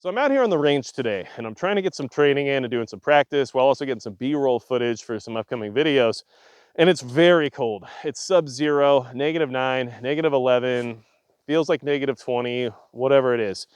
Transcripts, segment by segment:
So I'm out here on the range today and I'm trying to get some training in and doing some practice while also getting some B-roll footage for some upcoming videos. And it's very cold. It's sub-zero, -9, -11, feels like -20, whatever it is.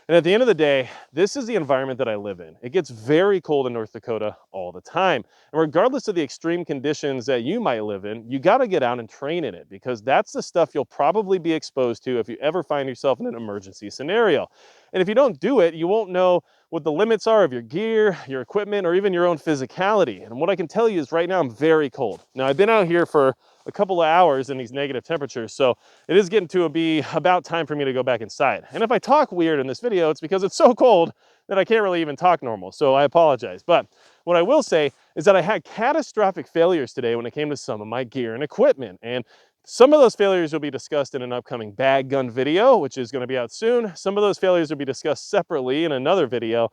And at the end of the day, this is the environment that I live in. It gets very cold in North Dakota all the time. And regardless of the extreme conditions that you might live in, you got to get out and train in it because that's the stuff you'll probably be exposed to if you ever find yourself in an emergency scenario. And if you don't do it, you won't know what the limits are of your gear, your equipment, or even your own physicality. And what I can tell you is right now I'm very cold. Now I've been out here for a couple of hours in these negative temperatures, so it is getting to be about time for me to go back inside. And if I talk weird in this video, it's because it's so cold that I can't really even talk normal, so I apologize. But what I will say is that I had catastrophic failures today when it came to some of my gear and equipment. And some of those failures will be discussed in an upcoming bag gun video, which is going to be out soon. Some of those failures will be discussed separately in another video.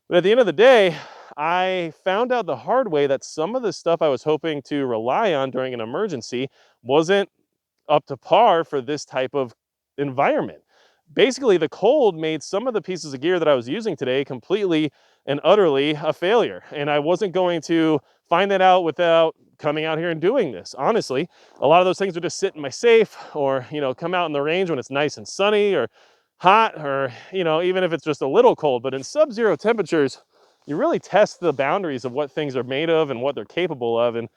But at the end of the day, I found out the hard way that some of the stuff I was hoping to rely on during an emergency wasn't up to par for this type of environment. Basically, the cold made some of the pieces of gear that I was using today completely and utterly a failure. And I wasn't going to find that out without coming out here and doing this. Honestly, a lot of those things would just sit in my safe or, come out in the range when it's nice and sunny or hot or, even if it's just a little cold. But in sub-zero temperatures, you really test the boundaries of what things are made of and what they're capable of. And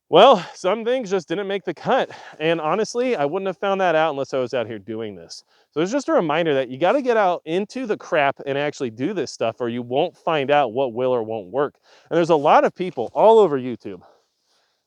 well, some things just didn't make the cut. And honestly, I wouldn't have found that out unless I was out here doing this. So it's just a reminder that you got to get out into the crap and actually do this stuff or you won't find out what will or won't work. And there's a lot of people all over YouTube.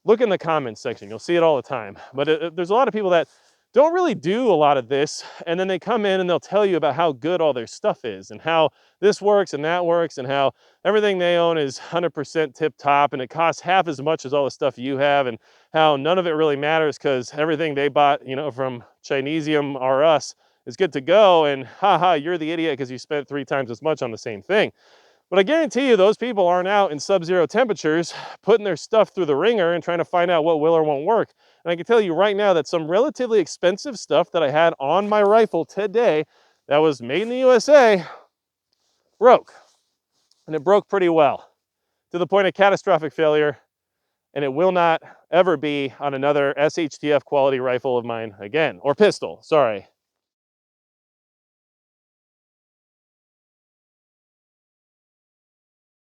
Look in the comments section, you'll see it all the time. But there's a lot of people that don't really do a lot of this, and then they come in and they'll tell you about how good all their stuff is and how this works and that works and how everything they own is 100% tip top and it costs half as much as all the stuff you have and how none of it really matters because everything they bought, from Chinesium R Us is good to go, and haha, you're the idiot because you spent 3 times as much on the same thing. But I guarantee you those people aren't out in sub-zero temperatures putting their stuff through the ringer and trying to find out what will or won't work. And I can tell you right now that some relatively expensive stuff that I had on my rifle today that was made in the USA broke. And it broke pretty well to the point of catastrophic failure. And it will not ever be on another SHTF quality rifle of mine again, or pistol, sorry.